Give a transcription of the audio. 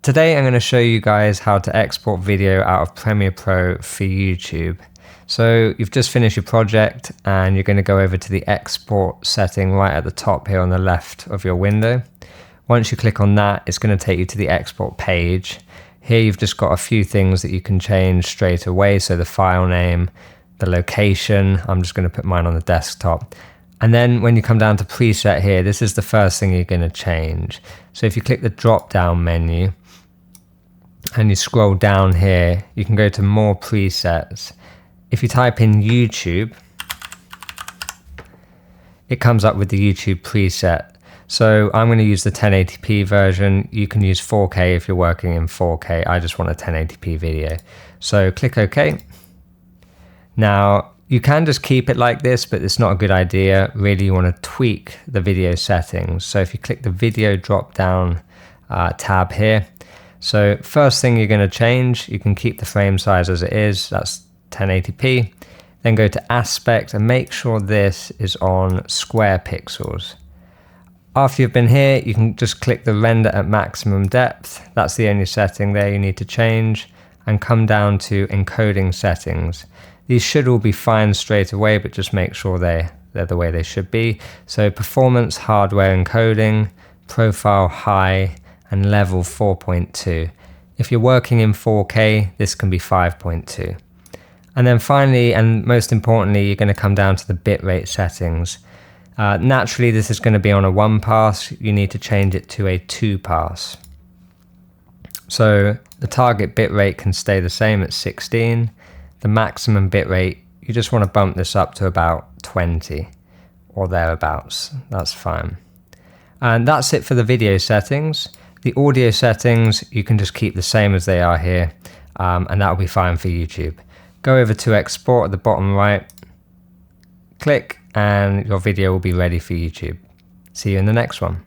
Today I'm going to show you guys how to export video out of Premiere Pro for YouTube. So you've just finished your project and you're going to go over to the export setting right at the top here on the left of your window. Once you click on that, it's going to take you to the export page. Here you've just got a few things that you can change straight away. So the file name, the location, I'm just going to put mine on the desktop. And then when you come down to preset here, this is the first thing you're going to change. So if you click the drop down menu and you scroll down here, you can go to more presets. If you type in YouTube, it comes up with the YouTube preset. So I'm going to use the 1080p version. You can use 4K if you're working in 4K. I just want a 1080p video. So click OK. Now you can just keep it like this, but it's not a good idea. Really, you want to tweak the video settings. So if you click the video drop down tab here. So first thing you're going to change, you can keep the frame size as it is. That's 1080p. Then go to aspect and make sure this is on square pixels. After you've been here, you can just click the render at maximum depth. That's the only setting there you need to change, and come down to encoding settings. These should all be fine straight away, but just make sure they're the way they should be. So performance hardware encoding, profile high, and level 4.2. If you're working in 4K, this can be 5.2. And then finally, and most importantly, you're going to come down to the bitrate settings. Naturally, this is going to be on a 1 pass. You need to change it to a 2 pass. So the target bitrate can stay the same at 16. The maximum bitrate, you just want to bump this up to about 20 or thereabouts. That's fine. And that's it for the video settings. The audio settings, you can just keep the same as they are here, and that'll be fine for YouTube. Go over to export at the bottom right, click, and your video will be ready for YouTube. See you in the next one.